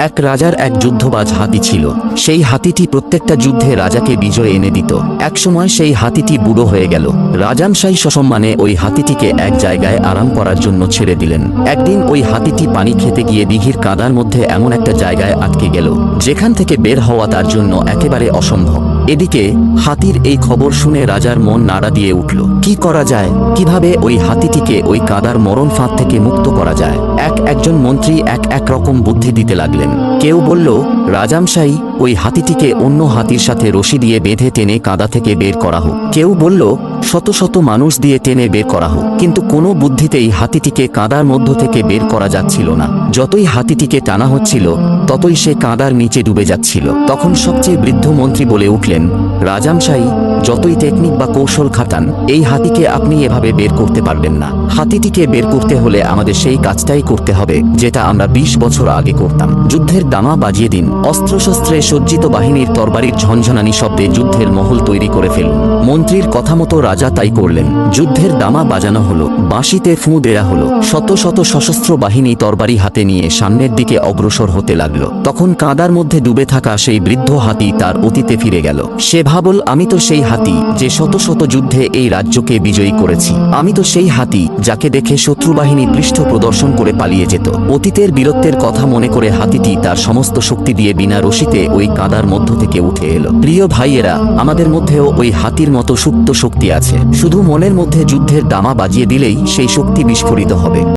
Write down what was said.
এক রাজার এক যুদ্ধবাজ হাতি ছিল। সেই হাতিটি প্রত্যেকটা যুদ্ধে রাজাকে বিজয় এনে দিত। একসময় সেই হাতিটি বুড়ো হয়ে গেল। রাজামশাই সসম্মানে ওই হাতিটিকে এক জায়গায় আরাম করার জন্য ছেড়ে দিলেন। একদিন ওই হাতিটি পানি খেতে গিয়ে দিঘির কাদার মধ্যে এমন একটা জায়গায় আটকে গেল যেখান থেকে বের হওয়া তার জন্য একেবারে অসম্ভব। এদিকে হাতির এই খবর শুনে রাজার মন নাড়া দিয়ে উঠল। কি করা যায়, কিভাবে ওই হাতিটিকে ওই কাদার মরণ ফাঁদ থেকে মুক্ত করা যায়? একজন মন্ত্রী এক রকম বুদ্ধি দিতে লাগলেন। কেউ বলল, রাজামশাই, ওই হাতিটিকে অন্য হাতির সাথে রশি দিয়ে বেঁধে টেনে কাদা থেকে বের করা হোক। কেউ বলল, শত শত মানুষ দিয়ে টেনে বের করা হোক। কিন্তু কোনো বুদ্ধিতেই হাতিটিকে কাদার মধ্য থেকে বের করা যাচ্ছিল না। যতই হাতিটিকে টানা হচ্ছিল ততই সে কাদার নিচে ডুবে যাচ্ছিল। তখন সবচেয়ে বৃদ্ধ মন্ত্রী বলে উঠলেন, রাজামশাই, যতই টেকনিক বা কৌশল খাটান, এই হাতিকে আপনি এভাবে বের করতে পারবেন না। হাতিটিকে বের করতে হলে আমাদের সেই কাজটাই করতে হবে যেটা আমরা 20 বছর আগে করতাম। যুদ্ধের দামা বাজিয়ে দিন। অস্ত্রশস্ত্রে সজ্জিত বাহিনীর তরবারির ঝনঝনানি শব্দে যুদ্ধের মহল তৈরি করে ফেলুন। মন্ত্রীর কথা মতো রাজা তাই করলেন। যুদ্ধের দামা বাজানো হলো, বাঁশিতে ফুঁ দেয়া হলো। শত শত সশস্ত্র বাহিনী তরবারি হাতে নিয়ে সামনের দিকে অগ্রসর হতে লাগলো। তখন কাদার মধ্যে ডুবে থাকা সেই বৃদ্ধ হাতি তার অতীতে ফিরে গেল। সে ভাবল, আমি তো সেই হাতি যে শত শত যুদ্ধে এই রাজ্যকে বিজয়ী করেছি। আমি তো সেই হাতি যাকে দেখে শত্রু বাহিনী পৃষ্ঠ প্রদর্শন করে পালিয়ে যেত। অতীতের বীরত্বের কথা মনে করে হাতিটি তার সমস্ত শক্তি দিয়ে বিনা রশিতে ওই কাদার মধ্য থেকে উঠে এলো। প্রিয় ভাইয়েরা, আমাদের মধ্যেও ওই হাতির মতো সুপ্ত শক্তি আছে। শুধু মনের মধ্যে যুদ্ধের দামা বাজিয়ে দিলেই সেই শক্তি বিস্ফোরিত হবে।